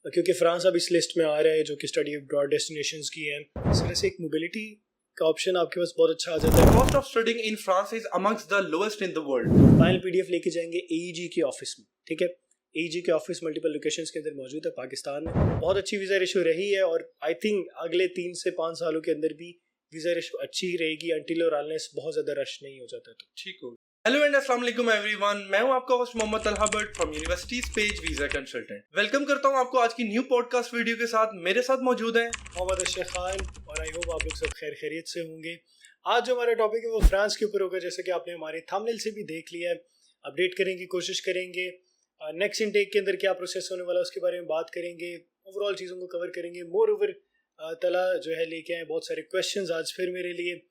क्योंकि फ्रांस अब इस लिस्ट में आ रहा है जो कि स्टडी अब्रॉड डेस्टिनेशंस की है। इस वजह से एक मोबिलिटी का ऑप्शन आपके पास बहुत अच्छा आ जाता है। Cost of studying in France is amongst the lowest in the world. Final PDF लेके जाएंगे एईजी के ऑफिस में, ठीक है। एईजी के ऑफिस मल्टीपल लोकेशंस के अंदर मौजूद है पाकिस्तान में। बहुत अच्छी वीज़ा रेशो रही है और आई थिंक अगले 3 से 5 सालों के अंदर भी वीज़ा रेशो अच्छी ही रहेगी अनटिल और अनलेस बहुत ज़्यादा रश नहीं हो जाता। तो ठीक हो। हेलो एंड अस्सलाम वालेकुम एवरीवन, मैं हूं आपका host Mohammad Talha Bhat from universities page visa consultant. Welcome करता हूं आपको आज की न्यू पॉडकास्ट वीडियो के साथ। मेरे साथ मौजूद हैं मोहम्मद अशरफ खान और आई होप आप लोग सब खैर खैरियत से होंगे। आज जो हमारा टॉपिक है वो फ्रांस के ऊपर होगा, जैसे कि आपने हमारे थंबनेल से भी देख लिया है। अपडेट करेंगे, कोशिश करेंगे नेक्स्ट इनटेक के अंदर क्या प्रोसेस होने वाला है उसके बारे में बात करेंगे, ओवरऑल चीज़ों को कवर करेंगे। मोर ओवर तला जो है लेके आए बहुत सारे क्वेश्चंस आज फिर मेरे लिए,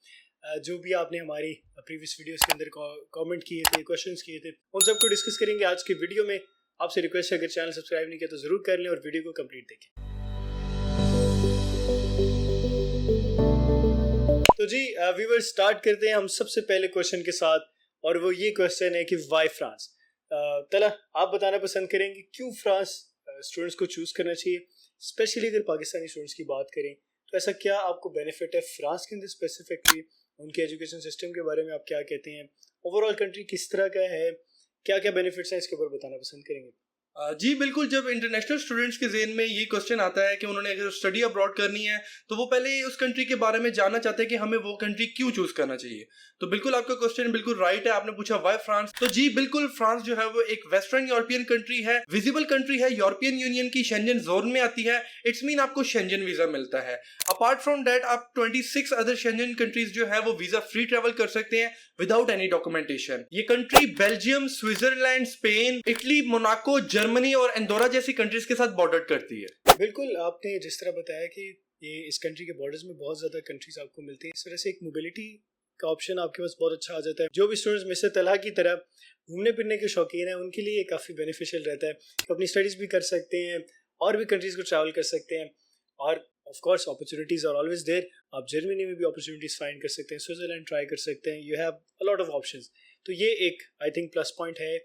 जो भी आपने हमारी प्रीवियस वीडियोस के अंदर कमेंट किए थे, क्वेश्चंस किए थे, उन सबको डिस्कस करेंगे आज के वीडियो में। आपसे रिक्वेस्ट है अगर चैनल सब्सक्राइब नहीं किया तो ज़रूर कर लें और वीडियो को कंप्लीट देखें। तो जी व्यूअर स्टार्ट करते हैं हम सबसे पहले क्वेश्चन के साथ, और वो ये क्वेश्चन है कि वाई फ्रांस। तला आप बताना पसंद करेंगे क्यों फ्रांस स्टूडेंट्स को चूज़ करना चाहिए, स्पेशली अगर पाकिस्तानी स्टूडेंट्स की बात करें तो ऐसा क्या आपको बेनिफिट है फ्रांस के अंदर स्पेसिफिकली, उनके एजुकेशन सिस्टम के बारे में आप क्या कहते हैं, ओवरऑल कंट्री किस तरह का है, क्या क्या बेनिफिट्स हैं, इसके ऊपर बताना पसंद करेंगे। जी बिल्कुल, जब इंटरनेशनल स्टूडेंट्स के ज़हन में ये क्वेश्चन आता है कि उन्होंने अगर स्टडी अब्रॉड करनी है तो वो पहले उस कंट्री के बारे में जानना चाहते हैं कि हमें वो कंट्री क्यों चूज करना चाहिए। तो बिल्कुल आपका क्वेश्चन बिल्कुल राइट है, आपने पूछा वाई फ्रांस। तो जी बिल्कुल, फ्रांस जो है वो एक वेस्टर्न यूरोपियन कंट्री है, विजिबल कंट्री है, यूरोपियन यूनियन की शेंजन जोन में आती है। इट्स मीन आपको शेंजन वीजा मिलता है। अपार्ट फ्रॉम दैट आप 26 अदर शेंजन कंट्रीज जो है वो वीजा फ्री ट्रेवल कर सकते हैं विदाउट एनी डॉक्यूमेंटेशन। ये country Belgium, Switzerland, Spain, Italy, Monaco, Germany और एंडोरा जैसी कंट्रीज के साथ बॉर्डर करती है। बिल्कुल, आपने जिस तरह बताया कि ये इस कंट्री के बॉर्डर्स में बहुत ज़्यादा कंट्रीज आपको मिलती हैं, इस वजह से एक मोबिलिटी का ऑप्शन आपके पास बहुत अच्छा आ जाता है। जो भी स्टूडेंट्स मिस्टर तलहा की तरह घूमने फिरने के शौकीन हैं उनके लिए काफ़ी बेनिफिशियल रहता है कि अपनी स्टडीज़ भी कर सकते हैं और भी कंट्रीज़ को ट्रैवल कर सकते हैं। और of course opportunities are always there. आप जर्मनी में भी अपॉर्चुनिटीज़ फाइंड कर सकते हैं, स्विट्जरलैंड ट्राई कर सकते हैं, you have a lot of options. तो ये एक आई थिंक प्लस पॉइंट है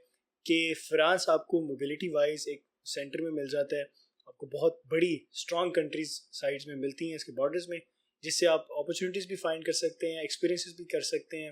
कि फ्रांस आपको मोबिलिटी वाइज एक सेंटर में मिल जाता है। आपको बहुत बड़ी स्ट्रॉन्ग कंट्रीज साइड्स में मिलती हैं इसके बॉर्डर्स में, जिससे आप अपॉर्चुनिटीज़ भी फाइंड कर सकते हैं, एक्सपीरियंसेस भी कर सकते हैं,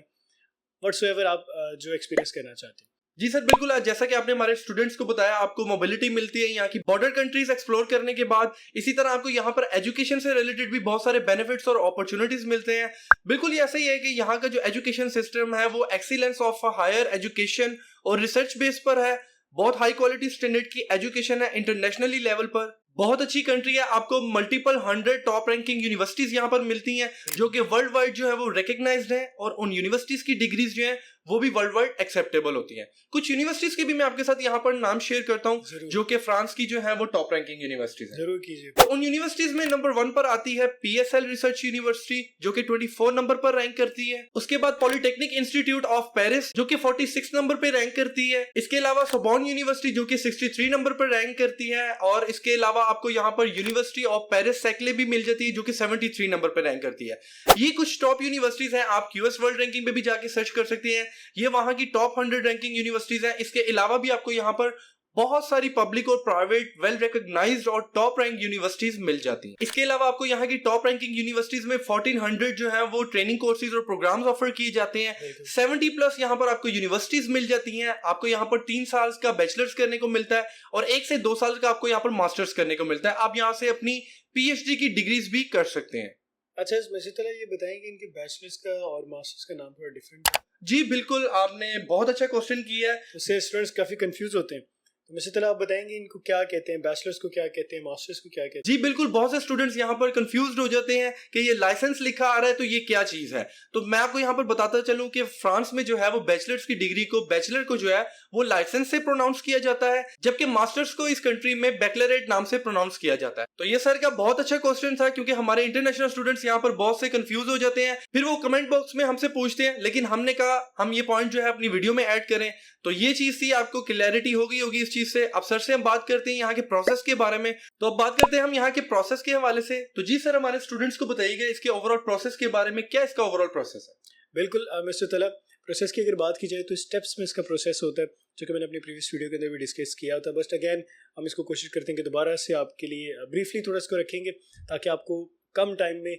व्हाट्सएवर आप जो एक्सपीरियंस करना चाहते हैं। जी सर बिल्कुल, जैसा कि आपने हमारे स्टूडेंट्स को बताया, आपको मोबिलिटी मिलती है यहाँ की बॉर्डर कंट्रीज एक्सप्लोर करने के बाद। इसी तरह आपको यहाँ पर एजुकेशन से रिलेटेड भी बहुत सारे बेनिफिट्स और अपॉर्चुनिटीज मिलते हैं। बिल्कुल ये ऐसा ही है कि यहाँ का जो एजुकेशन सिस्टम है वो एक्सीलेंस ऑफ हायर एजुकेशन और रिसर्च बेस पर है। बहुत हाई क्वालिटी स्टैंडर्ड की एजुकेशन है इंटरनेशनली लेवल पर। बहुत अच्छी कंट्री है, आपको मल्टीपल 100 टॉप रैंकिंग यूनिवर्सिटीज यहाँ पर मिलती हैं जो कि वर्ल्ड वाइड जो है वो रिकग्नाइज्ड है, और उन यूनिवर्सिटीज की डिग्रीज जो हैं वो भी वर्ल्ड वाइड एक्सेप्टेबल होती हैं। कुछ यूनिवर्सिटीज के भी मैं आपके साथ यहाँ पर नाम शेयर करता हूँ जो कि फ्रांस की जो है वो टॉप रैंकिंग यूनिवर्सिटीज हैं। जरूर कीजिए। तो उन यूनिवर्सिटीज में नंबर 1 पर आती है PSL रिसर्च यूनिवर्सिटी जो कि 24 नंबर पर रैंक करती है। उसके बाद पॉलिटेक्निक इंस्टीट्यूट ऑफ पेरिस जो कि 46 नंबर पर रैंक करती है। इसके अलावा सोबॉर्न यूनिवर्सिटी जो कि 63 नंबर पर रैंक करती है, और इसके अलावा आपको यहाँ पर यूनिवर्सिटी ऑफ पेरिस सैक्ले भी मिल जाती है जो कि 73 नंबर पर रैंक करती है। ये कुछ टॉप यूनिवर्सिटीज हैं, आप QS वर्ल्ड रैंकिंग पे भी जाके सर्च कर सकते हैं। ये वहां की टॉप 100 रैंकिंग यूनिवर्सिटीज हैं। इसके अलावा भी आपको यहाँ पर बहुत सारी पब्लिक और प्राइवेट वेल रिकॉग्नाइज्ड और टॉप रैंक यूनिवर्सिटीज मिल जाती हैं। इसके अलावा आपको यहाँ की टॉप रैंकिंग यूनिवर्सिटीज में 1400 जो है वो ट्रेनिंग कोर्सेज और प्रोग्राम्स ऑफर किए जाते हैं। 70 प्लस यहाँ पर आपको यूनिवर्सिटीज मिल जाती हैं। आपको यहाँ पर 3 साल का बैचलर्स करने को मिलता है और 1 से 2 साल का आपको यहाँ पर मास्टर्स करने को मिलता है। आप यहाँ से अपनी PhD की डिग्रीज भी कर सकते हैं। अच्छा, इसी तरह ये बताएंगे इनके बैचलर्स का और मास्टर्स का नाम थोड़ा डिफरेंट है। जी बिल्कुल, आपने बहुत अच्छा क्वेश्चन किया है। उससे स्टूडेंट्स काफी कंफ्यूज होते हैं, तो इसी तरह आप बताएंगे इनको क्या कहते हैं, बैचलर्स को क्या कहते हैं, मास्टर्स को क्या कहते हैं। जी बिल्कुल, बहुत से स्टूडेंट्स यहाँ पर कंफ्यूज्ड हो जाते हैं कि ये लाइसेंस लिखा आ रहा है तो ये क्या चीज है। तो मैं आपको यहाँ पर बताता चलूं कि फ्रांस में जो है वो बैचलर्स की डिग्री को, बैचलर को जो है वो लाइसेंस से प्रोनाउंस किया जाता है, जबकि मास्टर्स को इस कंट्री में बैकलरेट नाम से प्रोनाउंस किया जाता है। तो ये सर का बहुत अच्छा क्वेश्चन था, क्योंकि हमारे इंटरनेशनल स्टूडेंट्स यहाँ पर बहुत से कंफ्यूज हो जाते हैं, फिर वो कमेंट बॉक्स में हमसे पूछते हैं, लेकिन हमने कहा हम ये पॉइंट जो है अपनी वीडियो में ऐड करें। तो ये चीज थी, आपको क्लैरिटी होगी इस चीज से। अब सर से हम बात करते हैं यहाँ के प्रोसेस के बारे में। तो अब बात करते हैं हम यहाँ के प्रोसेस के हवाले से। तो जी सर, हमारे स्टूडेंट्स को बताइएगा इसके ओवरऑल प्रोसेस के बारे में, क्या इसका ओवरऑल प्रोसेस है। बिल्कुल मिस्टर तलब, प्रोसेस की अगर बात की जाए तो स्टेप्स में इसका प्रोसेस होता है। जो कि मैंने अपनी प्रीवियस वीडियो के अंदर भी डिस्कस किया था। बट अगैन हम इसको कोशिश करते हैं कि दोबारा से आपके लिए ब्रीफली थोड़ा इसको रखेंगे ताकि आपको कम टाइम में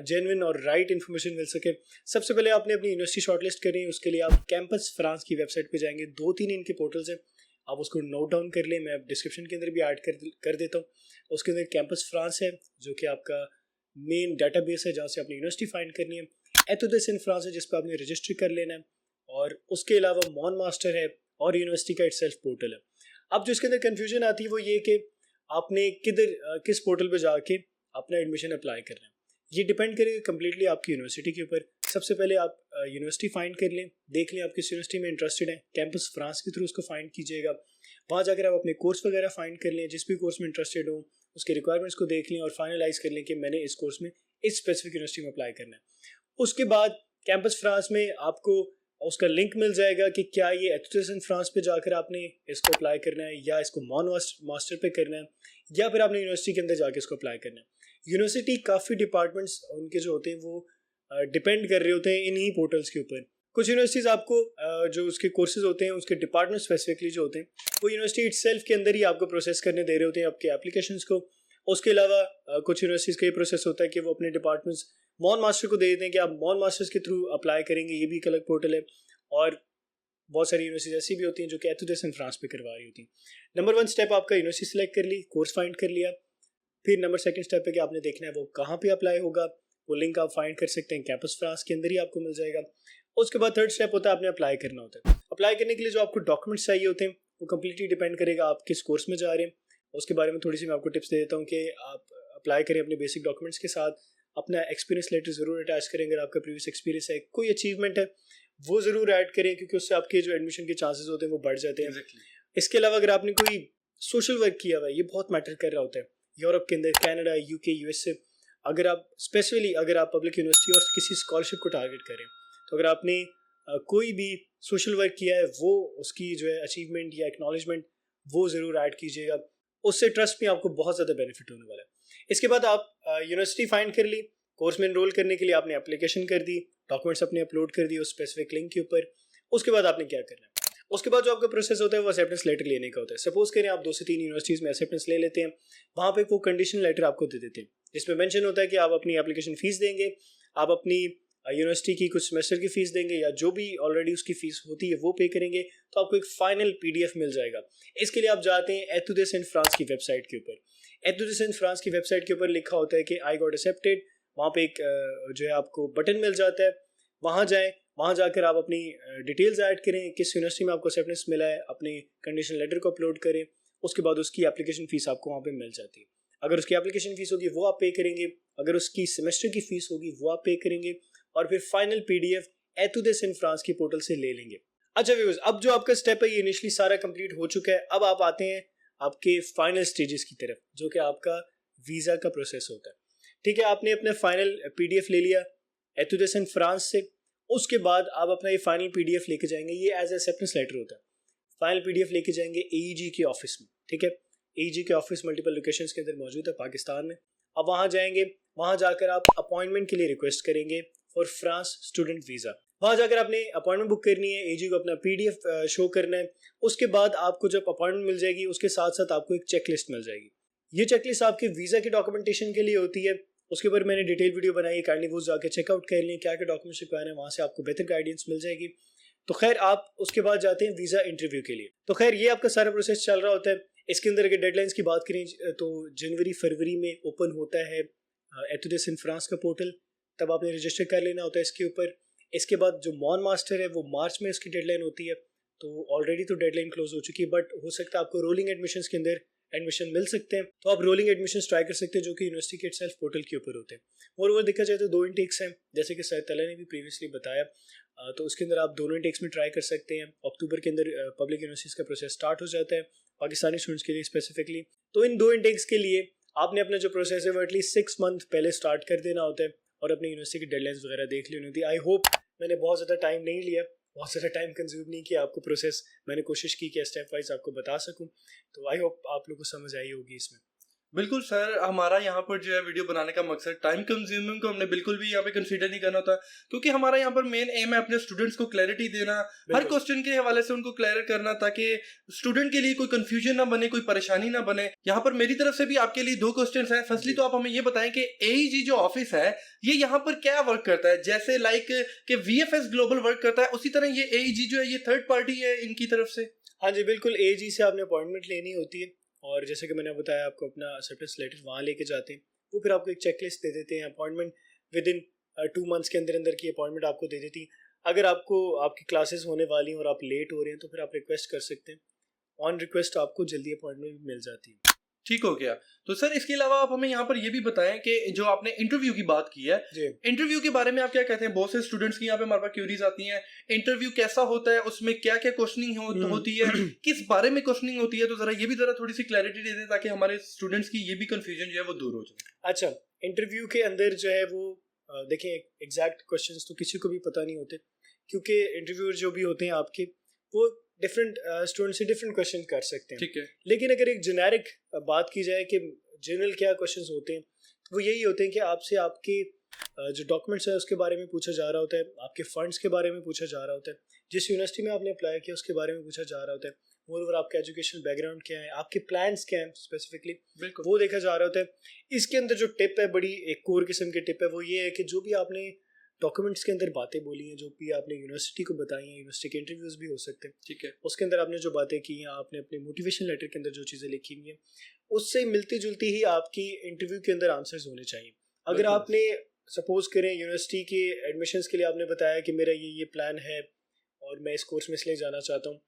जेन्युइन और राइट इन्फॉर्मेशन मिल सके। सबसे पहले आपने अपनी यूनिवर्सिटी शॉर्टलिस्ट करनी है, उसके लिए आप कैंपस फ्रांस की वेबसाइट पे जाएंगे। 2-3 इनके पोर्टल्स हैं, आप उसको नोट डाउन कर लें, मैं डिस्क्रिप्शन के अंदर भी ऐड कर देता हूँ। उसके अंदर कैंपस फ्रांस है जो कि आपका मेन डाटाबेस है जहाँ से अपनी यूनिवर्सिटी फाइंड करनी है। एतुदेस इन फ्रांस है जिस पर आपने रजिस्टर कर लेना है, और उसके अलावा मॉन मास्टर है और यूनिवर्सिटी का इटसेल्फ पोर्टल है। अब जो इसके अंदर कन्फ्यूजन आती है वो ये कि आपने किस पोर्टल पे जाके अपना एडमिशन अप्लाई करना है। ये डिपेंड करेगा कम्प्लीटली आपकी यूनिवर्सिटी के ऊपर। सबसे पहले आप यूनिवर्सिटी फाइंड कर लें, देख लें आप किस यूनिवर्सिटी में इंटरेस्टेड हैं, कैंपस फ्रांस के थ्रू उसको फाइंड कीजिएगा। वहाँ जाकर आप अपने कोर्स वगैरह फाइंड कर लें, जिस भी कोर्स में इंटरेस्टेड हो उसके रिक्वायरमेंट्स को देख लें और फाइनलाइज कर लें कि मैंने इस कोर्स में इस स्पेसिफिक यूनिवर्सिटी में अप्लाई करना है। उसके बाद कैंपस फ्रांस में आपको उसका लिंक मिल जाएगा कि क्या ये एतुदेस इन फ्रांस पे जाकर आपने इसको अप्लाई करना है या इसको मॉन मास्टर पे करना है या फिर आपने यूनिवर्सिटी के अंदर जाके इसको अप्लाई करना है। यूनिवर्सिटी काफ़ी डिपार्टमेंट्स उनके जो होते हैं वो डिपेंड कर रहे होते हैं इन्हीं पोर्टल्स के ऊपर। कुछ यूनिवर्सिटीज़ आपको जो उसके कोर्सेज होते हैं उसके डिपार्टमेंट स्पेसिफिकली जो होते हैं वो यूनिवर्सिटी इटसेल्फ के अंदर ही आपको प्रोसेस करने दे रहे होते हैं आपके एप्लीकेशंस को। उसके अलावा कुछ यूनिवर्सिटीज़ का ये प्रोसेस होता है कि वो अपने डिपार्टमेंट्स मॉन मास्टर को दे देते हैं कि आप मॉन मास्टर्स के थ्रू अप्लाई करेंगे, ये भी एक अलग पोर्टल है। और बहुत सारी यूनिवर्सिटीज ऐसी भी होती हैं जो कि एतुदेस इन फ्रांस पे करवा रही होती हैं। नंबर 1 स्टेप आपका यूनिवर्सिटी सेलेक्ट कर ली, कोर्स फाइंड कर लिया। फिर नंबर 2 स्टेप है कि आपने देखना है वो कहाँ पे अप्लाई होगा, वो लिंक आप फाइंड कर सकते हैं, कैंपस फ्रांस के अंदर ही आपको मिल जाएगा। उसके बाद 3rd स्टेप होता है आपने अप्लाई करना होता है। अप्लाई करने के लिए जो आपको डॉक्यूमेंट्स चाहिए होते हैं वो कम्प्लीटली डिपेंड करेगा आप किस कोर्स में जा रहे हैं। उसके बारे में थोड़ी सी मैं आपको टिप्स दे देता हूँ कि आप अप्लाई करें अपने बेसिक डॉक्यूमेंट्स के साथ, अपना एक्सपीरियंस लेटर ज़रूर अटैच करें। अगर आपका प्रीवियस एक्सपीरियंस है, कोई अचीवमेंट है, वो ज़रूर ऐड करें क्योंकि उससे आपके जो एडमिशन के चांसेस होते हैं वो बढ़ जाते हैं। इसके अलावा अगर आपने कोई सोशल वर्क किया हुआ है, ये बहुत मैटर कर रहा होता है। यूरोप के अंदर, कनाडा, यूके, यूएसए, अगर आप स्पेशली अगर आप पब्लिक यूनिवर्सिटी और किसी स्कॉलरशिप को टारगेट करें तो अगर आपने कोई भी सोशल वर्क किया है वो उसकी जो है अचीवमेंट या एक्नॉलेजमेंट वो ज़रूर ऐड कीजिएगा। उससे ट्रस्ट में आपको बहुत ज़्यादा बेनिफिट होने वाला है। इसके बाद आप यूनिवर्सिटी फाइंड कर ली, कोर्स में एनरोल करने के लिए आपने एप्लीकेशन कर दी, डॉक्यूमेंट्स अपने अपलोड कर दिए उस स्पेसिफिक लिंक के ऊपर। उसके बाद आपने क्या करना है, उसके बाद जो आपका प्रोसेस होता है वो एक्सेप्टेंस लेटर लेने का होता है। सपोज करें आप 2 से 3 यूनिवर्सिटीज़ में एक्सेप्टेंस ले लेते हैं, वहाँ पे वो कंडीशन लेटर आपको दे देते हैं जिसमें मेंशन होता है कि आप अपनी एप्लीकेशन फ़ीस देंगे, आप अपनी यूनिवर्सिटी की कुछ सेमेस्टर की फ़ीस देंगे या जो भी ऑलरेडी उसकी फ़ीस होती है वो पे करेंगे, तो आपको एक फाइनल PDF मिल जाएगा। इसके लिए आप जाते हैं एतुदेस इन फ्रांस की वेबसाइट के ऊपर। एतुदेस इन फ्रांस की वेबसाइट के ऊपर लिखा होता है कि आई गॉट एक्सेप्टेड। वहाँ पे एक जो है आपको बटन मिल जाता है, वहाँ जाएं, वहाँ जाकर आप अपनी डिटेल्स ऐड करें, किस यूनिवर्सिटी में आपको एक्सेप्टेंस मिला है, अपने कंडीशन लेटर को अपलोड करें। उसके बाद उसकी एप्लीकेशन फ़ीस आपको वहाँ पे मिल जाती है। अगर उसकी एप्लीकेशन फ़ीस होगी वो आप पे करेंगे, अगर उसकी सेमेस्टर की फ़ीस होगी वो आप पे करेंगे, और फिर फाइनल PDF एतुदेस इन फ्रांस की पोर्टल से ले लेंगे। अच्छा व्यूअर्स, अब जो आपका स्टेप है ये इनिशियली सारा कंप्लीट हो चुका है। अब आप आते हैं आपके फाइनल स्टेजेस की तरफ जो कि आपका वीज़ा का प्रोसेस होता है। ठीक है, आपने अपना फाइनल PDF ले लिया एतुदेस इन फ्रांस से। उसके बाद आप अपना ये फाइनल PDF लेके जाएंगे, ये एज एक्सेप्टेंस लेटर होता है। फाइनल PDF लेके जाएंगे AEG के ऑफिस में। ठीक है, AEG के ऑफिस मल्टीपल लोकेशंस के अंदर मौजूद है पाकिस्तान में। अब वहाँ जाएंगे, वहाँ जाकर आप अपॉइंटमेंट के लिए रिक्वेस्ट करेंगे फॉर फ्रांस स्टूडेंट वीज़ा। वहाँ जाकर आपने अपॉइंटमेंट बुक करनी है, AEG को अपना PDF शो करना है। उसके बाद आपको जब अपॉइंटमेंट मिल जाएगी उसके साथ साथ आपको एक चेकलिस्ट मिल जाएगी। ये चेकलिस्ट आपके वीज़ा के डॉक्यूमेंटेशन के लिए होती है। उसके ऊपर मैंने डिटेल वीडियो बनाई है, काइंडली वो जाकर चेकआउट कर लें क्या क्या डॉक्यूमेंट्स रिक्वायर है, वहाँ से आपको बेहतर गाइडेंस मिल जाएगी। तो खैर आप उसके बाद जाते हैं वीज़ा इंटरव्यू के लिए। तो खैर ये आपका सारा प्रोसेस चल रहा होता है। इसके अंदर अगर डेडलाइंस की बात करें तो जनवरी फरवरी में ओपन होता है एतुदेस इन फ्रांस का पोर्टल, तब आपने रजिस्टर कर लेना होता है इसके ऊपर। इसके बाद जो मॉन मास्टर है वो मार्च में इसकी डेडलाइन होती है, तो ऑलरेडी तो डेडलाइन क्लोज हो चुकी है, बट हो सकता है आपको रोलिंग एडमिशन्स के अंदर एडमिशन मिल सकते हैं, तो आप रोलिंग एडमिशन ट्राई कर सकते हैं जो कि यूनिवर्सिटी के इटसेल्फ पोर्टल के ऊपर होते हैं। और वो देखा जाए तो 2 इंटेक्स हैं, जैसे कि सर तला ने भी प्रीवियसली बताया, तो उसके अंदर आप दोनों इंटेक्स में ट्राई कर सकते हैं। अक्टूबर के अंदर पब्लिक यूनिवर्सिटीज़ का प्रोसेस स्टार्ट हो जाता है पाकिस्तानी स्टूडेंट्स के लिए स्पेसिफिकली। तो इन 2 इंटेक्स के लिए आपने अपना जो प्रोसेस है वो एटलीस्ट 6 मंथ पहले स्टार्ट कर देना होता है और अपनी यूनिवर्सिटी की डेडलाइंस वगैरह देख लेनी होती है। आई होप मैंने बहुत ज़्यादा टाइम नहीं लिया, बहुत ज़्यादा टाइम कंज्यूम नहीं किया, आपको प्रोसेस मैंने कोशिश की कि स्टेप वाइज आपको बता सकूं, तो आई होप आप लोगों को समझ आई होगी इसमें। बिल्कुल सर, हमारा यहाँ पर जो है वीडियो बनाने का मकसद टाइम कंज्यूमिंग को हमने बिल्कुल भी यहाँ पे कंसीडर नहीं करना होता, क्योंकि हमारा यहाँ पर मेन एम है अपने स्टूडेंट्स को क्लैरिटी देना, हर बिल्कुल। क्वेश्चन के हवाले से उनको क्लियर करना, ताकि स्टूडेंट के लिए कोई कंफ्यूजन ना बने, कोई परेशानी ना बने। यहाँ पर मेरी तरफ से भी आपके लिए 2 क्वेश्चन हैं। फर्स्टली जी। तो आप हमें ये बताएं कि AEG जो ऑफिस है ये यहाँ पर क्या वर्क करता है? जैसे लाइक कि VFS ग्लोबल वर्क करता है, उसी तरह ये AEG जो है ये थर्ड पार्टी है इनकी तरफ से? हाँ जी, बिल्कुल। AG से आपने अपॉइंटमेंट लेनी होती है, और जैसे कि मैंने बताया आपको अपना एक्सेप्टेंस लेटर वहाँ लेके जाते हैं, वो फिर आपको एक चेकलिस्ट दे देते हैं। अपॉइंटमेंट विद इन 2 मंथ्स के अंदर अंदर की अपॉइंटमेंट आपको दे देती है। अगर आपको आपकी क्लासेस होने वाली हैं और आप लेट हो रहे हैं तो फिर आप रिक्वेस्ट कर सकते हैं। ऑन रिक्वेस्ट आपको जल्दी अपॉइंटमेंट मिल जाती है। ठीक हो गया। तो सर इसके अलावा आप हमें यहाँ पर ये भी बताएं कि जो आपने इंटरव्यू की बात की है, जी। इंटरव्यू के बारे में आप क्या कहते हैं? बहुत से स्टूडेंट्स की यहाँ पे हमारे पास क्यूरीज आती हैं, इंटरव्यू कैसा होता है, उसमें क्या क्या क्वेश्चनिंग होती है, किस बारे में क्वेश्चनिंग होती है? तो जरा ये भी जरा थोड़ी सी क्लैरिटी दे दें ताकि हमारे स्टूडेंट्स की ये भी कंफ्यूजन जो है वो दूर हो जाए। अच्छा, इंटरव्यू के अंदर जो है वो देखें, एग्जैक्ट क्वेश्चंस तो किसी को भी पता नहीं होते, क्योंकि इंटरव्यूअर जो भी होते हैं आपके, वो डिफरेंट स्टूडेंट से डिफरेंट क्वेश्चन कर सकते हैं। ठीक है। लेकिन अगर एक जेनेरिक बात की जाए कि जनरल क्या क्वेश्चंस होते हैं, तो वो यही होते हैं कि आपसे आपके जो डॉक्यूमेंट्स है उसके बारे में पूछा जा रहा होता है, आपके फंड्स के बारे में पूछा जा रहा होता है, जिस यूनिवर्सिटी में आपने अप्लाई किया उसके बारे में पूछा जा रहा होता है, मोर आपका एजुकेशनल बैकग्राउंड क्या है, आपके प्लान्स क्या हैं स्पेसिफिकली, बिल्कुल। वो देखा जा रहा होता है। इसके अंदर जो टिप है, बड़ी एक कोर किस्म की टिप है, वो ये है कि जो भी आपने डॉक्यूमेंट्स के अंदर बातें बोली हैं, जो भी आपने यूनिवर्सिटी को बताई हैं, यूनिवर्सिटी के इंटरव्यूज़ भी हो सकते हैं, ठीक है। उसके अंदर आपने जो बातें की हैं, आपने अपने मोटिवेशन लेटर के अंदर जो चीज़ें लिखी हुई हैं, उससे मिलती जुलती ही आपकी इंटरव्यू के अंदर आंसर्स होने चाहिए। अगर बिल्कुल। आपने सपोज करें यूनिवर्सिटी के एडमिशन्स के लिए आपने बताया कि मेरा ये प्लान है और मैं इस कोर्स में इसलिए जाना चाहता हूँ,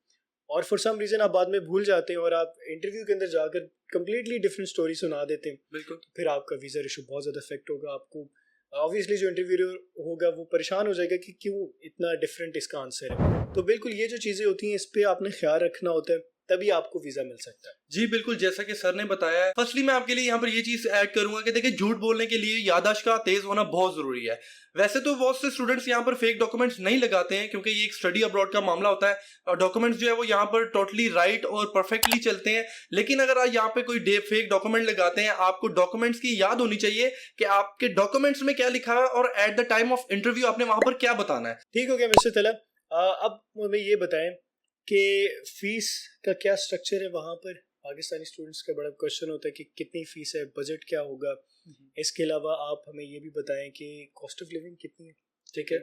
और फॉर सम रीज़न आप बाद में भूल जाते हैं और आप इंटरव्यू के अंदर जाकर कम्प्लीटली डिफरेंट स्टोरी सुना देते हैं, बिल्कुल। तो फिर आपका वीज़ा इशू बहुत ज़्यादा इफेक्ट होगा। आपको ऑब्वियसली जो इंटरव्यूअर होगा वो परेशान हो जाएगा कि क्यों इतना डिफरेंट इसका आंसर है। तो बिल्कुल ये जो चीज़ें होती हैं, इस पर आपने ख्याल रखना होता है, तभी आपको वीज़ा मिल सकता है। जी बिल्कुल, जैसा कि सर ने बताया है। फर्स्टली मैं आपके लिए यहाँ पर ये चीज ऐड करूंगा कि देखिए, झूठ बोलने के लिए याददाश्त का तेज होना बहुत जरूरी है। वैसे तो बहुत से स्टूडेंट्स यहाँ पर फेक डॉक्यूमेंट्स नहीं लगाते हैं, क्योंकि ये एक स्टडी अब्रॉड का मामला होता है और डॉक्यूमेंट्स जो है वो यहाँ पर टोटली राइट और परफेक्टली चलते हैं। लेकिन अगर आप यहाँ पे कोई फेक डॉक्यूमेंट लगाते हैं, आपको डॉक्यूमेंट्स की याद होनी चाहिए कि आपके डॉक्यूमेंट्स में क्या लिखा है और at the time of interview आपने वहां पर क्या बताना है। ठीक हो गया मिस्टर तलब। अब हमें ये बताएं कि फीस का क्या स्ट्रक्चर है वहाँ पर। पाकिस्तानी स्टूडेंट्स का बड़ा क्वेश्चन होता है कि कितनी फ़ीस है, बजट क्या होगा। इसके अलावा आप हमें ये भी बताएं कि कॉस्ट ऑफ लिविंग कितनी है, ठीक है,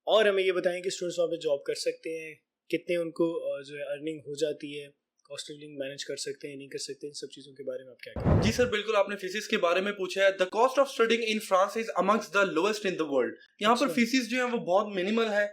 और हमें ये बताएं कि स्टूडेंट्स वहाँ पे जॉब कर सकते हैं, कितने उनको जो है अर्निंग हो जाती है, कॉस्ट ऑफ लिविंग मैनेज कर सकते हैं नहीं कर सकते, इन सब चीज़ों के बारे में आप क्या कहें? जी सर, बिल्कुल आपने फीसिस के बारे में पूछा है। The cost of studying in France is amongst the lowest in the world. यहाँ पर अच्छा। फीसिस जो है वो बहुत मिनिमल है,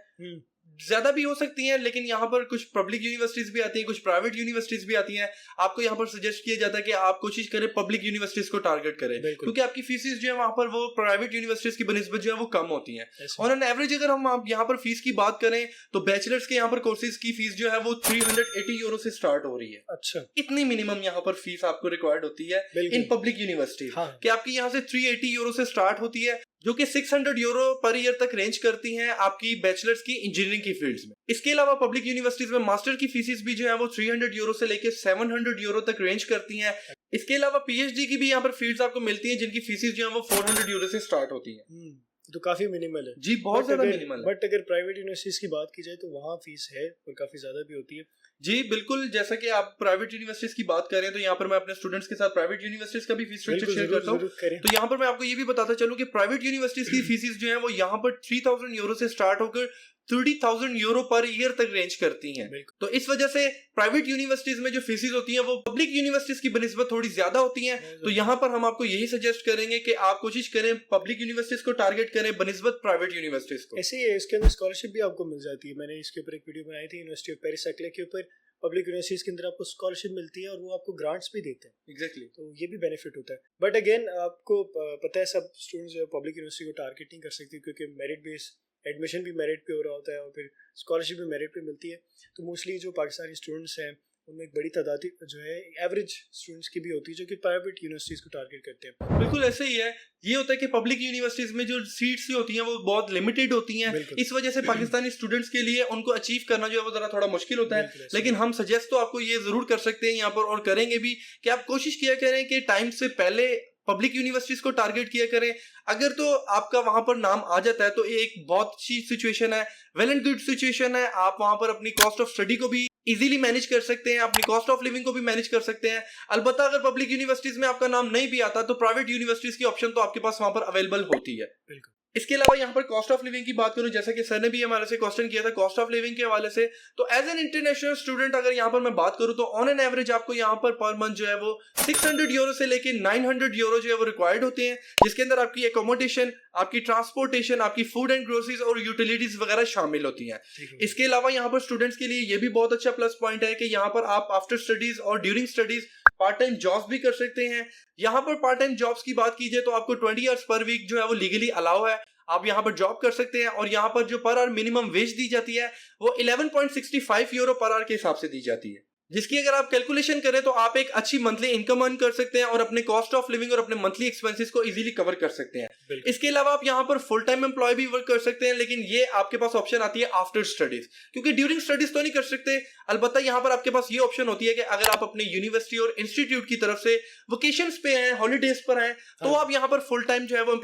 ज्यादा भी हो सकती हैं, लेकिन यहाँ पर कुछ पब्लिक यूनिवर्सिटीज भी आती हैं, कुछ प्राइवेट यूनिवर्सिटीज भी आती हैं। आपको यहाँ पर सजेस्ट किया जाता है कि आप कोशिश करें पब्लिक यूनिवर्सिटीज को टारगेट करें, क्योंकि आपकी फीसिस जो है वहाँ पर वो प्राइवेट यूनिवर्सिटीज की बनिस्बत जो है वो कम होती हैं। और ऑन एवरेज अगर हम आप यहाँ पर फीस की बात करें तो बैचलर्स के यहाँ पर कोर्सेज की फीस जो है वो 380 यूरो से स्टार्ट हो रही है। अच्छा, इतनी मिनिमम यहाँ पर फीस आपको रिक्वायर्ड होती है इन पब्लिक यूनिवर्सिटी, कि आपकी यहाँ से 380 यूरो से स्टार्ट होती है, जो कि 600 यूरो पर ईयर तक रेंज करती हैं आपकी बैचलर्स की इंजीनियरिंग की फील्ड्स में। इसके अलावा पब्लिक यूनिवर्सिटीज में मास्टर की फीसिस भी जो है वो 300 यूरो से लेके 700 यूरो तक रेंज करती हैं। इसके अलावा पीएचडी की भी यहाँ पर फील्ड्स आपको मिलती हैं, जिनकी फीसिस जो है वो 400 यूरो से स्टार्ट होती हैं। तो काफी मिनिमल है जी, बहुत ज्यादा मिनिमल है। बट अगर प्राइवेट यूनिवर्सिटीज की बात की जाए तो वहाँ फीस है और काफी ज्यादा भी होती है। जी बिल्कुल, जैसा कि आप प्राइवेट यूनिवर्सिटीज की बात कर रहे हैं, तो यहाँ पर मैं अपने स्टूडेंट्स के साथ प्राइवेट यूनिवर्सिटीज का भी फीस स्ट्रक्चर शेयर करता हूँ। तो यहाँ पर मैं आपको ये भी बताता चलूं कि प्राइवेट यूनिवर्सिटीज की फीसिस जो है वो यहाँ पर 3000 यूरो से स्टार्ट होकर 30,000 यूरो पर ईयर तक रेंज करती हैं। तो इस वजह से प्राइवेट यूनिवर्सिटीज में जो फीसिस होती हैं वो पब्लिक यूनिवर्सिटीज की बनिस्बत थोड़ी ज्यादा होती हैं। तो यहाँ पर हम आपको यही सजेस्ट करेंगे कि आप कोशिश करें पब्लिक यूनिवर्सिटीज को टारगेट करें बनिस्बत प्राइवेट यूनिवर्सिटीज को। ऐसे ही है, इसके अंदर स्कॉलरशिप भी आपको मिल जाती है। मैंने इसके ऊपर एक वीडियो बनाई थी, यूनिवर्सिटी ऑफ पेरिस एक्ले के ऊपर पब्लिक यूनिवर्सिटीज के अंदर आपको स्कॉलरशिप मिलती है और वो आपको ग्रांट्स भी देते हैं। एग्जैक्टली, तो ये भी बेनिफिट होता है। बट अगेन आपको पता है सब स्टूडेंट्स जो है पब्लिक यूनिवर्सिटी को टारगेट नहीं कर सकते, क्योंकि मेरिट बेस्ड एडमिशन भी मेरिट पे हो रहा होता है और फिर स्कॉलरशिप भी मेरिट पे मिलती है। तो मोस्टली जो पाकिस्तानी स्टूडेंट्स हैं उनमें एक बड़ी तादाद जो है एवरेज स्टूडेंट्स की भी होती है जो कि प्राइवेट यूनिवर्सिटीज़ को टारगेट करते हैं। बिल्कुल ऐसे ही है। ये होता है कि पब्लिक यूनिवर्सिटीज में जो सीट्स होती हैं वो बहुत लिमिटेड होती हैं, इस वजह से पाकिस्तानी स्टूडेंट्स के लिए उनको अचीव करना जो है वो जरा थोड़ा मुश्किल होता है। लेकिन हम सजेस्ट तो आपको ये जरूर कर सकते हैं यहाँ पर, और करेंगे भी, कि आप कोशिश किया करें कि टाइम से पहले पब्लिक यूनिवर्सिटीज को टारगेट किया करें। अगर तो आपका वहां पर नाम आ जाता है तो ये एक बहुत अच्छी सिचुएशन है, वेल एंड गुड सिचुएशन है। आप वहां पर अपनी कॉस्ट ऑफ स्टडी को भी इजीली मैनेज कर सकते हैं, अपनी कॉस्ट ऑफ लिविंग को भी मैनेज कर सकते हैं। अलबत्ता अगर पब्लिक यूनिवर्सिटीज में आपका नाम नहीं भी आता तो प्राइवेट यूनिवर्सिटीज की ऑप्शन तो आपके पास वहां पर अवेलेबल होती है। बिल्कुल। इसके अलावा यहाँ पर कॉस्ट ऑफ लिविंग की बात करूं, जैसा कि सर ने भी हमारे से क्वेश्चन किया था कॉस्ट ऑफ लिविंग के हवाले से, तो एज एन इंटरनेशनल स्टूडेंट अगर यहाँ पर मैं बात करूं तो ऑन एन एवरेज आपको यहाँ पर मंथ जो है वो 600 यूरो से लेके 900 यूरो जो है वो रिक्वायर्ड होते हैं, जिसके अंदर आपकी एकोमोडेशन, आपकी ट्रांसपोर्टेशन, आपकी फूड एंड ग्रोसरीज और यूटिलिटीज वगैरह शामिल होती हैं। इसके अलावा यहाँ पर स्टूडेंट्स के लिए ये भी बहुत अच्छा प्लस पॉइंट है कि यहाँ पर आप आफ्टर स्टडीज और during studies part time jobs भी कर सकते हैं। यहाँ पर पार्ट टाइम जॉब्स की बात कीजिए तो आपको 20 आवर्स पर वीक जो है वो लीगली अलाउ है, आप यहाँ पर जॉब कर सकते हैं। और यहाँ पर जो पर आवर मिनिमम वेज दी जाती है वो 11.65 यूरो पर आवर के हिसाब से दी जाती है, जिसकी अगर आप कैलकुलेशन करें तो आप एक अच्छी मंथली इनकम अर्न कर सकते हैं और अपने कॉस्ट ऑफ लिविंग और अपने मंथली एक्सपेंसेस को इजीली कवर कर सकते हैं। इसके अलावा आप यहाँ पर फुल टाइम एम्प्लॉय भी वर्क कर सकते हैं, लेकिन ये आपके पास ऑप्शन आती है आफ्टर स्टडीज, क्योंकि ड्यूरिंग स्टडीज तो नहीं कर सकते। अलबत्ता यहाँ पर आपके पास ये ऑप्शन होती है कि अगर आप अपनी यूनिवर्सिटी और इंस्टीट्यूट की तरफ से वेकेशंस पे हैं, हॉलीडेज पर हैं, तो आप यहाँ पर फुल टाइम जो है वो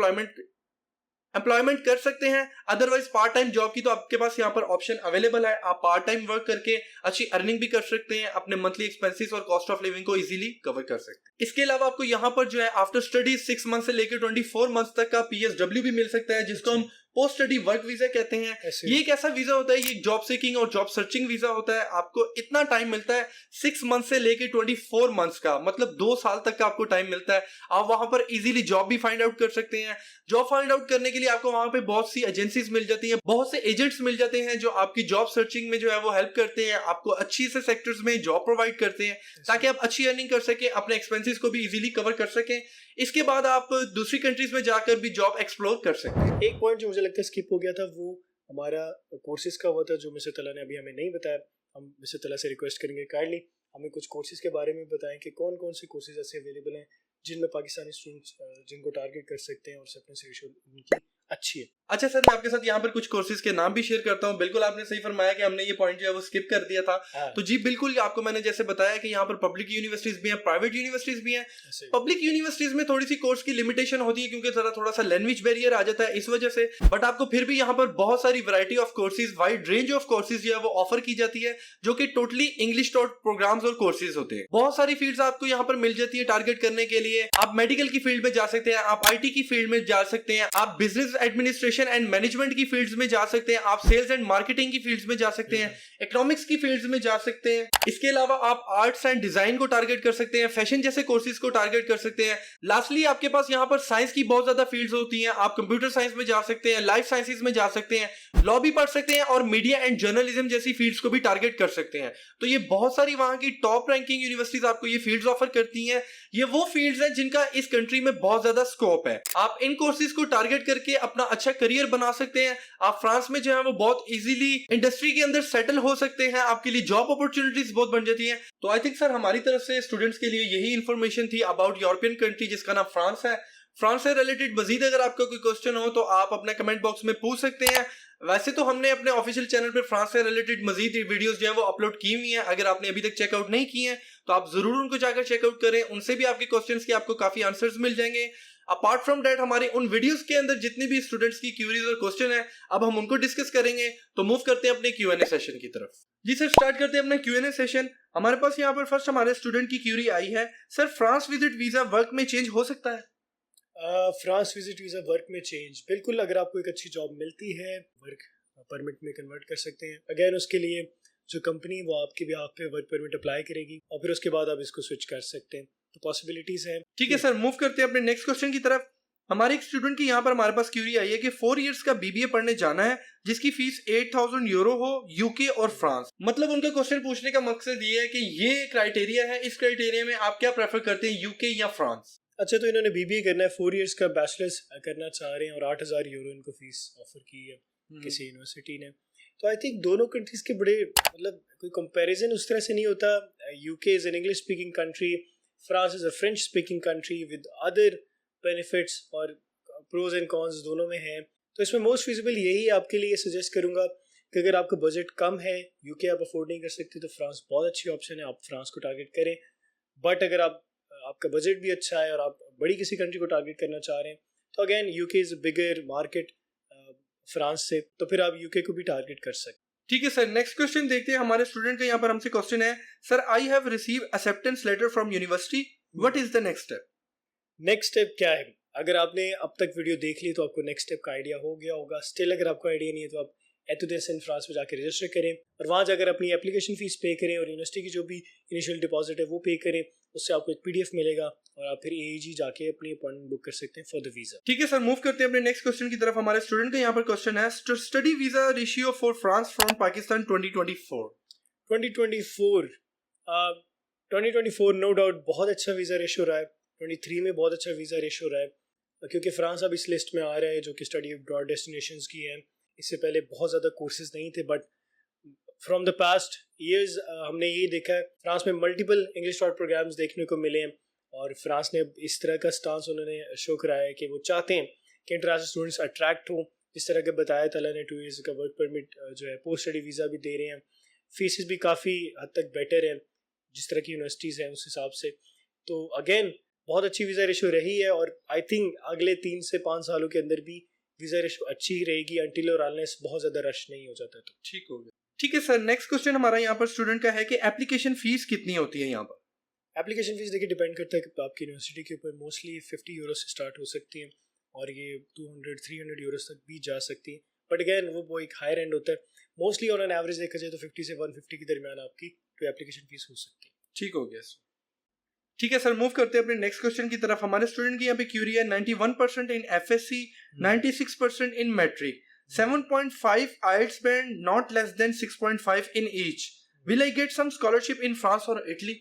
एम्प्लॉयमेंट कर सकते हैं। अदरवाइज पार्ट टाइम जॉब की तो आपके पास यहाँ पर ऑप्शन अवेलेबल है, आप पार्ट टाइम वर्क करके अच्छी अर्निंग भी कर सकते हैं, अपने मंथली एक्सपेंसेस और कॉस्ट ऑफ लिविंग को इजीली कवर कर सकते हैं। इसके अलावा आपको यहाँ पर जो है आफ्टर स्टडी 6 मंथ से लेकर 24 मंथ तक का PSW भी मिल सकता है, जिसको हम पोस्ट स्टडी वर्क वीजा कहते हैं। ये एक ऐसा वीजा होता है, ये जॉब सीकिंग और जॉब सर्चिंग वीजा होता है। आपको इतना टाइम मिलता है 6 मंथ से लेके 24 मंथ्स का, मतलब 2 साल तक का आपको टाइम मिलता है। आप वहां पर इजीली जॉब भी फाइंड आउट कर सकते हैं। जॉब फाइंड आउट करने के लिए आपको वहां पे बहुत सी एजेंसीज मिल जाती हैं, बहुत से एजेंट्स मिल जाते हैं जो आपकी जॉब सर्चिंग में जो है वो हेल्प करते हैं, आपको अच्छी से सेक्टर्स में जॉब प्रोवाइड करते हैं ताकि आप अच्छी अर्निंग कर सके, अपने एक्सपेंसेस को भी इजीली कवर कर सकें। इसके बाद आप दूसरी कंट्रीज में जाकर भी जॉब एक्सप्लोर कर सकते हैं। एक पॉइंट जो मुझे लगता है स्किप हो गया था वो हमारा कोर्सेज का हुआ था, जो मिस्टर तला ने अभी हमें नहीं बताया। हम मिस्टर तला से रिक्वेस्ट करेंगे काइंडली हमें कुछ कोर्सेज के बारे में बताएं कि कौन कौन से कोर्सेज ऐसे अवेलेबल हैं जिनमें पाकिस्तानी स्टूडेंट्स जिनको टारगेट कर सकते हैं और सक्सेस रेशियो उनकी अच्छी है। अच्छा सर, मैं आपके साथ यहाँ पर कुछ कोर्सेज के नाम भी शेयर करता हूँ। बिल्कुल आपने सही फरमाया कि हमने ये पॉइंट जो है वो स्किप कर दिया था। तो जी बिल्कुल, आपको मैंने जैसे बताया कि यहाँ पर पब्लिक यूनिवर्सिटीज भी हैं, प्राइवेट यूनिवर्सिटीज भी हैं। पब्लिक यूनिवर्सिटीज में थोड़ी सी कोर्स की लिमिटेशन होती है क्योंकि थोड़ा सा लैंग्वेज बैरियर आ जाता है इस वजह से, बट आपको फिर भी यहाँ पर बहुत सारी variety of courses, wide range of courses जो है वो ऑफर की जाती है, जो कि टोटली इंग्लिश टॉट प्रोग्राम्स और कोर्सेज होते हैं। बहुत सारी फील्ड्स आपको यहाँ पर मिल जाती है टारगेट करने के लिए। आप मेडिकल की फील्ड में जा सकते हैं, आप IT की फील्ड में जा सकते हैं, आप बिजनेस एडमिनिस्ट्रेशन एंड मैनेजमेंट की फील्ड्स में जा सकते हैं, आप सेल्स एंड मार्केटिंग की फील्ड्स में जा सकते हैं, इकोनॉमिक्स की फील्ड्स में जा सकते हैं। इसके अलावा आप आर्ट्स एंड डिजाइन को टारगेट कर सकते हैं, फैशन जैसे कोर्सेज को टारगेट कर सकते हैं। लास्टली आपके पास यहाँ पर साइंस की बहुत ज्यादा फील्ड्स होती हैं, आप कंप्यूटर साइंस में जा सकते हैं, लाइफ साइंसेज में जा सकते हैं, लॉ भी पढ़ सकते हैं और मीडिया एंड जर्नलिज्म जैसी फील्ड्स को भी टारगेट कर सकते हैं। तो ये बहुत सारी वहां की टॉप रैंकिंग यूनिवर्सिटीज आपको ये फील्ड्स ऑफर करती हैं। ये वो फील्ड्स हैं जिनका इस कंट्री में बहुत ज्यादा स्कोप है। आप इन कोर्सेज को टारगेट करके अपना अच्छा करियर बना सकते हैं। आप फ्रांस में जो है वो बहुत इजीली इंडस्ट्री के अंदर सेटल हो सकते हैं, आपके लिए जॉब अपॉर्चुनिटीज बहुत बन जाती हैं। तो आई थिंक सर हमारी तरफ से स्टूडेंट्स के लिए यही इंफॉर्मेशन थी अबाउट यूरोपियन कंट्री जिसका नाम फ्रांस है। फ्रांस से रिलेटेड मजीद अगर आपका कोई क्वेश्चन हो तो आप अपने कमेंट बॉक्स में पूछ सकते हैं। वैसे तो हमने अपने ऑफिशियल चैनल पर फ्रांस से रिलेटेड मजीद वीडियोस जो है वो अपलोड की हुई हैं। अगर आपने अभी तक चेकआउट नहीं किए हैं तो आप जरूर उनको जाकर चेकआउट करें, उनसे भी आपके क्वेश्चंस के आपको काफी आंसर्स मिल जाएंगे। अपार्ट फ्रॉम दैट हमारे उन वीडियोस के अंदर जितने भी स्टूडेंट्स की क्यूरीज और क्वेश्चन है अब हम उनको डिस्कस करेंगे। तो मूव करते हैं अपने Q&A सेशन की तरफ। जी सर, स्टार्ट करते हैं अपना Q&A सेशन। हमारे पास यहाँ पर फर्स्ट हमारे स्टूडेंट की क्यूरी आई है, sir France visit visa work में चेंज हो सकता है? फ्रांस विजिट वीजा वर्क में चेंज बिल्कुल, अगर आपको एक अच्छी जॉब मिलती है वर्क परमिट में कन्वर्ट कर सकते हैं। अगेन उसके लिए जो कंपनी वो आपके भी आप पे वर्क परमिट अप्लाई करेगी और फिर उसके बाद आप इसको स्विच कर सकते हैं। तो पॉसिबिलिटीज हैं। ठीक है सर, मूव करते हैं अपने नेक्स्ट क्वेश्चन की तरफ। हमारे एक स्टूडेंट की यहाँ पर हमारे पास क्यूरी आई है कि 4 इयर्स का BBA पढ़ने जाना है जिसकी फीस 8,000 यूरो हो, UK और फ्रांस। मतलब उनका क्वेश्चन पूछने का मकसद ये है कि ये क्राइटेरिया है, इस क्राइटेरिया में आप क्या प्रेफर करते हैं, UK या फ्रांस? अच्छा, तो इन्होंने BBA करना है, 4 इयर्स का बैचलर्स करना चाह रहे हैं और 8,000 यूरो इनको फीस ऑफर की है किसी यूनिवर्सिटी ने। तो आई थिंक दोनों कंट्रीज के बड़े मतलब कोई कंपैरिजन उस तरह से नहीं होता. UK is an English speaking country, France is a French speaking country with other benefits और प्रोज एंड कॉन्स दोनों में हैं. तो इसमें मोस्ट फिजिबल यही आपके लिए सजेस्ट करूंगा कि अगर आपका बजट कम है, यूके आप अफोर्ड नहीं कर सकते, तो फ्रांस बहुत अच्छी ऑप्शन है, आप फ्रांस को टारगेट करें. बट अगर आपका बजट भी अच्छा है और आप बड़ी किसी कंट्री को टारगेट करना चाह रहे हैं, तो again UK is a bigger market France से, तो फिर आप यूके को भी टारगेट कर सकते. ठीक है सर, नेक्स्ट क्वेश्चन देखते हैं. हमारे स्टूडेंट का यहाँ पर हमसे क्वेश्चन है, sir I have receive acceptance letter from university, what is the next step? Next step क्या है? अगर आपने अब तक वीडियो देख ली तो आपको नेक्स्ट स्टेप का आइडिया हो गया होगा. स्टिल अगर आपको आइडिया नहीं है तो आप एतुदेस इन फ्रांस में जाकर रजिस्टर करें और वहाँ जाकर अपनी एप्लीकेशन फीस पे करें और यूनिवर्सिटी की जो भी इनिशियल डिपॉजिट है वो पे करें. उससे आपको एक पीडीएफ मिलेगा और आप फिर एईजी जाके अपनी अपॉइंटमेंट बुक कर सकते हैं फॉर द वीजा. ठीक है सर, मूव करते हैं अपने नेक्स्ट क्वेश्चन की तरफ. हमारे स्टूडेंट का यहाँ पर क्वेश्चन है, study visa ratio for France from Pakistan 2024. 2024 no doubt बहुत अच्छा वीज़ा रेशो रहा है. 23 में बहुत अच्छा वीज़ा रेशो रहा है क्योंकि फ्रांस अब इस लिस्ट में आ रहा है जो कि स्टडी अब्रॉड डेस्टिनेशंस की है. इससे पहले बहुत ज़्यादा कोर्सेज नहीं थे, but from the past years हमने यही देखा है फ्रांस में मल्टीपल इंग्लिश शॉर्ट प्रोग्राम्स देखने को मिले हैं और फ्रांस ने अब इस तरह का स्टांस उन्होंने शो कराया है कि वो चाहते हैं कि इंटरनेशनल स्टूडेंट्स अट्रैक्ट हों. जिस तरह के बताया तला ने 2 ईयर्स का वर्क परमिट जो है पोस्ट स्टडी वीज़ा भी दे रहे हैं. फीसिस भी काफ़ी हद तक बेटर है जिस तरह की यूनिवर्सिटीज़ हैं उस हिसाब से. तो अगेन बहुत अच्छी वीज़ा रेशो रही है और आई थिंक अगले 3 से 5 सालों के अंदर भी वीज़ा रेशो अच्छी ही रहेगी अनटिल और अनलेस बहुत ज़्यादा रश नहीं हो जाता. तो ठीक हो गया. ठीक है सर, नेक्स्ट क्वेश्चन हमारा यहाँ पर स्टूडेंट का है कि एप्लीकेशन फीस कितनी होती है यहाँ पर? एप्लीकेशन फीस देखिए डिपेंड करता है कि आपकी यूनिवर्सिटी के ऊपर. मोस्टली 50 यूरो से स्टार्ट हो सकती है और ये 200-300 यूरो तक भी जा सकती है. बट अगैन वो एक हायर एंड होता है. मोस्टली ऑन एन एवरेज देखा जाए तो 50 से 150 के दरमियान आपकी तो एप्लीकेशन फीस हो सकती है. ठीक हो गया सर. ठीक है सर, मूव करते हैं अपने नेक्स्ट क्वेश्चन की तरफ. हमारे स्टूडेंट की यहाँ पे क्यूरी है, 91% इन FSc, 96% in matric, 7.5 IELTS band, not less than 6.5 in each. Will I get some scholarship in France or Italy?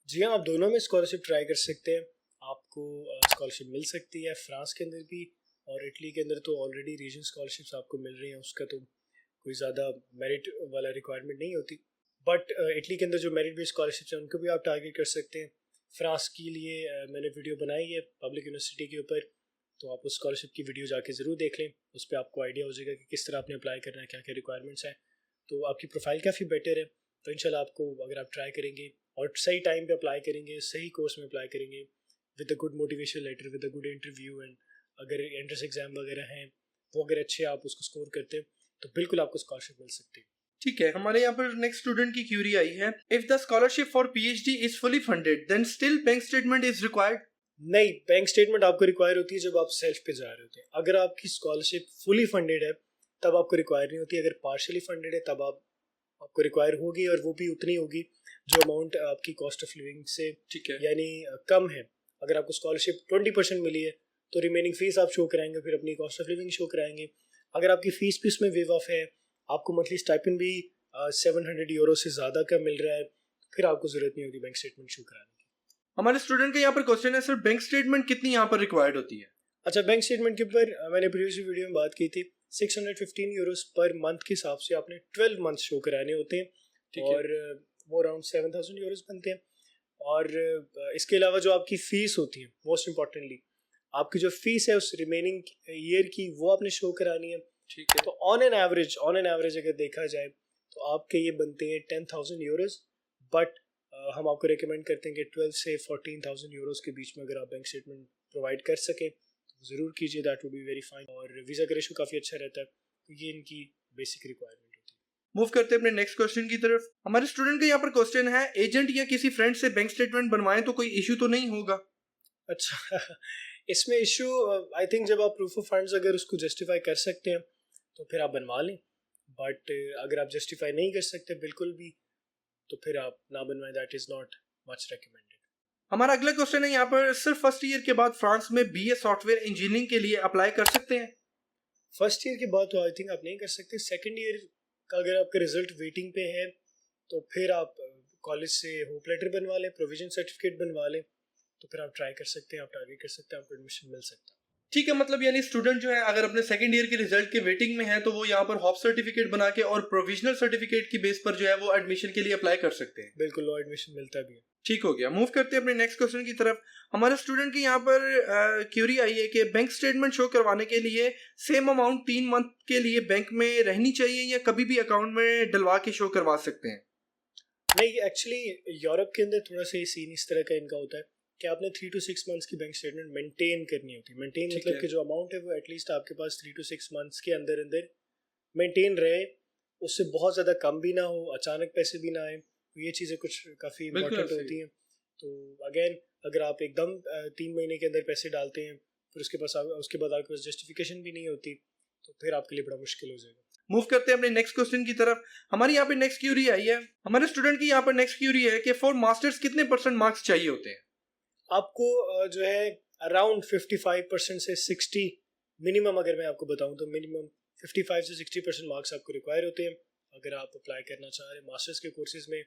जी हाँ, आप दोनों में स्कॉलरशिप ट्राई कर सकते हैं. आपको स्कॉलरशिप मिल सकती है फ्रांस के अंदर भी और इटली के अंदर. तो ऑलरेडी रीजन स्कॉलरशिप्स आपको मिल रही हैं, उसका तो कोई ज़्यादा मेरिट वाला रिक्वायरमेंट नहीं होती. बट इटली के अंदर जो मेरिट बेस्ड स्कॉलरशिप्स हैं उनको भी आप टारगेट कर सकते हैं. फ्रांस के लिए मैंने वीडियो बनाई है पब्लिक यूनिवर्सिटी के ऊपर, तो आप उस स्कॉलरशिप की वीडियो जाके ज़रूर देख लें. उस पर आपको आइडिया हो जाएगा कि किस तरह आपने अप्लाई करना है, क्या क्या रिक्वायरमेंट्स हैं. तो आपकी प्रोफाइल काफ़ी बेटर है. तो इंशाल्लाह आपको अगर आप ट्राई करेंगे और सही टाइम पे अप्लाई करेंगे, सही कोर्स में अप्लाई करेंगे with a good motivation letter, with a good interview, and अगर एंट्रेंस एग्जाम वगैरह हैं वो अगर अच्छे आप उसको स्कोर करते हैं तो बिल्कुल आपको स्कॉलरशिप मिल सकती है. ठीक है, हमारे यहाँ पर नेक्स्ट स्टूडेंट की क्यूरी आई है, if the scholarship for PhD is fully funded then still bank statement is required? नहीं, बैंक स्टेटमेंट आपको रिक्वायर होती है जब आप सेल्फ पे जा रहे होते हैं. अगर आपकी स्कॉलरशिप फुली फंडेड है तब आपको रिक्वायर नहीं होती. अगर पार्शियली फंडेड है तब आपको रिक्वायर होगी और वो भी उतनी होगी जो अमाउंट आपकी कॉस्ट ऑफ लिविंग से ठीक है, यानी कम है. अगर आपको स्कॉलरशिप 20% मिली है तो रिमेनिंग फीस आप शो कराएंगे, फिर अपनी कॉस्ट ऑफ लिविंग शो कराएंगे. अगर आपकी फीस भी उसमें वेव ऑफ है, आपको मंथली स्टाइपेंड भी 700 यूरो से ज़्यादा का मिल रहा है, फिर आपको ज़रूरत नहीं होती बैंक स्टेटमेंट शो कराने की. हमारे स्टूडेंट का यहाँ पर क्वेश्चन है, सर बैंक स्टेटमेंट कितनी यहाँ पर रिक्वायर्ड होती है? अच्छा, बैंक स्टेटमेंट के ऊपर मैंने प्रीवियस वीडियो में बात की थी. 615 यूरोस पर मंथ के हिसाब से आपने 12 मंथ शो कराने होते हैं और वो अराउंड 7000 यूरोस बनते हैं. और इसके अलावा जो आपकी फ़ीस होती है, मोस्ट इम्पॉर्टेंटली आपकी जो फीस है उस रिमेनिंग ईयर की वो आपने शो करानी है. ठीक है, तो ऑन एन एवरेज अगर देखा जाए तो आपके ये बनते हैं 10,000 यूरोस. बट हम आपको रिकमेंड करते हैं कि 12 से 14,000 यूरोस के बीच में अगर आप बैंक स्टेटमेंट प्रोवाइड कर सकें तो ज़रूर कीजिए, that would be very fine. और वीज़ा का रेशो काफ़ी अच्छा रहता है. तो ये इनकी बेसिक रिक्वायरमेंट होती है. मूव करते हैं अपने नेक्स्ट क्वेश्चन की तरफ. हमारे स्टूडेंट का यहाँ पर क्वेश्चन है, एजेंट या किसी फ्रेंड से बैंक स्टेटमेंट बनवाएं तो कोई इशू तो नहीं होगा? अच्छा, इसमें इशू आई थिंक जब आप प्रूफ ऑफ फंड्स अगर उसको जस्टिफाई कर सकते हैं तो फिर आप बनवा लें. बट अगर आप जस्टिफाई नहीं कर सकते बिल्कुल भी तो फिर आप ना बनवाएं. That is not much recommended. हमारा अगला क्वेश्चन है यहाँ पर, सिर्फ फर्स्ट ईयर के बाद फ्रांस में बीए सॉफ्टवेयर इंजीनियरिंग के लिए अप्लाई कर सकते हैं? फर्स्ट ईयर के बाद तो आई थिंक आप नहीं कर सकते. सेकंड ईयर का अगर आपका रिजल्ट वेटिंग पे है तो फिर आप कॉलेज से होप लेटर बनवा लें, प्रोविजन सर्टिफिकेट बनवा लें, तो फिर आप ट्राई कर सकते हैं, आप टारगेट कर सकते हैं, आपको एडमिशन मिल सकता है. ठीक है, मतलब यानी स्टूडेंट जो है अगर अपने सेकंड ईयर के रिजल्ट के वेटिंग में है तो वो यहाँ पर हॉप सर्टिफिकेट बना के और प्रोविजनल सर्टिफिकेट की बेस पर जो है वो एडमिशन के लिए अप्लाई कर सकते हैं। बिल्कुल, लो एडमिशन मिलता भी है। ठीक हो गया, मूव करते हैं अपने नेक्स्ट क्वेश्चन की तरफ। हमारे स्टूडेंट की यहाँ पर क्यूरी आई है कि बैंक स्टेटमेंट शो करवाने के लिए सेम अमाउंट 3 मंथ के लिए बैंक में रहनी चाहिए या कभी भी अकाउंट में डलवा के शो करवा सकते हैं? नहीं, एक्चुअली यूरोप के अंदर थोड़ा सा ये सीन इस तरह का इनका होता है कि आपने 3 to 6 मंथ्स की बैंक स्टेटमेंट मेंटेन करनी होती है। मेंटेन मतलब कि जो अमाउंट है वो एटलीस्ट आपके पास 3 to 6 मंथ्स के अंदर अंदर मेंटेन रहे, उससे बहुत ज़्यादा कम भी ना हो, अचानक पैसे भी ना आए। तो ये चीज़ें कुछ काफ़ी इंपॉर्टेंट होती हैं। तो अगेन अगर आप एकदम 3 महीने के अंदर पैसे डालते हैं फिर उसके बाद आपके पास जस्टिफिकेशन भी नहीं होती तो फिर आपके लिए बड़ा मुश्किल हो जाएगा। मूव करते हैं अपने नेक्स्ट क्वेश्चन की तरफ। हमारी यहाँ पे नेक्स्ट क्यूरी आई है, हमारे स्टूडेंट की यहाँ पर नेक्स्ट क्यूरी है कि फॉर मास्टर्स कितने % मार्क्स चाहिए होते हैं? आपको जो है अराउंड 55% से 60 मिनिमम, अगर मैं आपको बताऊं तो मिनिमम 55 से 60% मार्क्स आपको रिक्वायर होते हैं अगर आप अप्लाई करना चाह रहे हैं मास्टर्स के कोर्सेज में।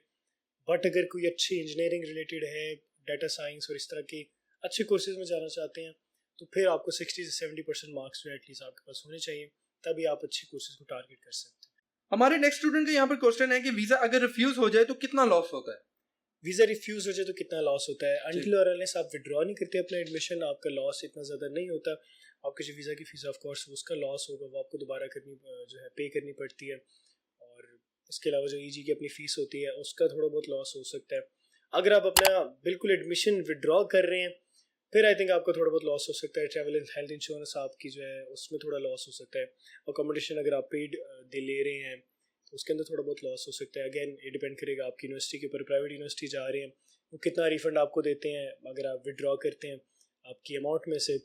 बट अगर कोई अच्छी इंजीनियरिंग रिलेटेड है, डाटा साइंस और इस तरह के अच्छे कोर्सेज में जाना चाहते हैं तो फिर आपको 60 से 70% मार्क्स जो एटलीस्ट आपके पास होने चाहिए, तभी आप अच्छे कोर्सेज को टारगेट कर सकते हैं। हमारे नेक्स्ट स्टूडेंट का यहाँ पर क्वेश्चन है कि वीजा अगर रिफ्यूज हो जाए तो कितना लॉस होता है? वीज़ा रिफ्यूज़ हो जाए तो कितना लॉस होता है? अनटिल और अनलेस आप विड्रॉ नहीं करते अपना एडमिशन, आपका लॉस इतना ज़्यादा नहीं होता। आपके जो वीज़ा की फ़ीस ऑफ कोर्स उसका लॉस होगा, वो आपको दोबारा जो है पे करनी पड़ती है। और इसके अलावा जो ईजी की अपनी फ़ीस होती है उसका थोड़ा बहुत लॉस हो सकता है। अगर आप अपना बिल्कुल एडमिशन विड्रॉ कर रहे हैं फिर आई थिंक आपका थोड़ा बहुत लॉस हो सकता है। ट्रैवल एंड हेल्थ इंश्योरेंस आपकी जो है उसमें थोड़ा लॉस हो सकता है। अकोमोडेशन अगर आप पेड ले रहे हैं तो उसके अंदर थोड़ा बहुत लॉस हो सकता है। अगेन ये डिपेंड करेगा आपकी यूनिवर्सिटी के ऊपर। प्राइवेट यूनिवर्सिटी जा रहे हैं वो कितना रिफंड आपको देते हैं अगर आप विड्रॉ करते हैं आपकी अमाउंट में से,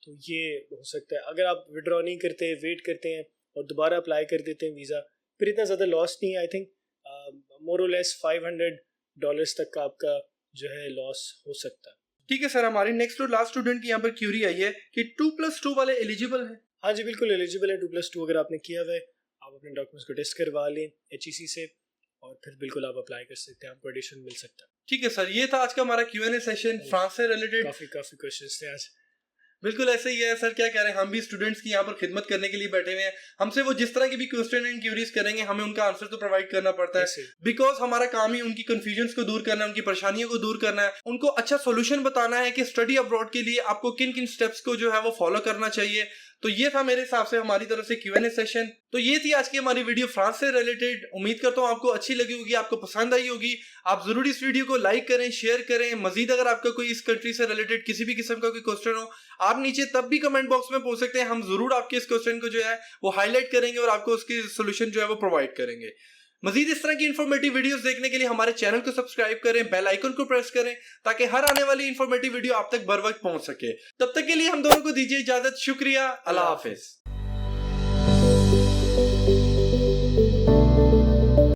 तो ये हो सकता है। अगर आप विड्रॉ नहीं करते, वेट करते हैं और दोबारा अप्लाई कर देते हैं वीज़ा, फिर इतना ज़्यादा लॉस नहीं है। आई थिंक मोर और लेस $500 तक का आपका जो है लॉस हो सकता है। ठीक है सर, हमारे नेक्स्ट और लास्ट स्टूडेंट की यहाँ पर क्यूरी आई है कि 2+2 वाले एलिजिबल हैं? हाँ जी, बिल्कुल एलिजिबल है। 2+2 अगर आपने किया हुआ है, आप अपने डॉक्यूमेंट्स को टेस्ट करवा लें HEC से और फिर बिल्कुल आप अप्लाई कर सकते हैं, आपको एडिशन मिल सकता है। ठीक है सर, ये था आज का हमारा Q&A सेशन फ्रांस से रिलेटेड। काफ़ी क्वेश्चंस थे आज। बिल्कुल ऐसे ही है सर, क्या कह रहे हैं, हम भी स्टूडेंट्स की यहाँ पर खिदमत करने के लिए बैठे हुए हैं। हमसे वो जिस तरह की भी क्वेश्चन एंड क्यूरीज करेंगे हमें उनका आंसर तो प्रोवाइड करना पड़ता है, बिकॉज हमारा काम ही उनकी कंफ्यूजन्स को दूर करना है, उनकी परेशानियों को दूर करना है, उनको अच्छा सोल्यूशन बताना है कि स्टडी अब्रॉड के लिए आपको किन किन स्टेप्स को जो है वो फॉलो करना चाहिए। तो ये था मेरे हिसाब से हमारी तरफ से Q&A सेशन। तो ये थी आज की हमारी वीडियो फ्रांस से रिलेटेड। उम्मीद करता हूँ आपको अच्छी लगी होगी, आपको पसंद आई होगी। आप जरूर इस वीडियो को लाइक करें, शेयर करें। मजीद अगर आपका कोई इस कंट्री से रिलेटेड किसी भी किस्म का कोई क्वेश्चन हो, आप नीचे तब भी कमेंट बॉक्स में पूछ सकते हैं। हम जरूर आपके इस क्वेश्चन को जो है वो हाईलाइट करेंगे और आपको उसकी सोल्यूशन जो है वो प्रोवाइड करेंगे। मजीद इस तरह की इन्फॉर्मेटिव वीडियोस देखने के लिए हमारे चैनल को सब्सक्राइब करें, बेल आइकन को प्रेस करें ताकि हर आने वाली इन्फॉर्मेटिव वीडियो आप तक बर वक्त पहुंच सके। तब तक के लिए हम दोनों को दीजिए इजाजत। शुक्रिया, अल्लाह हाफिज।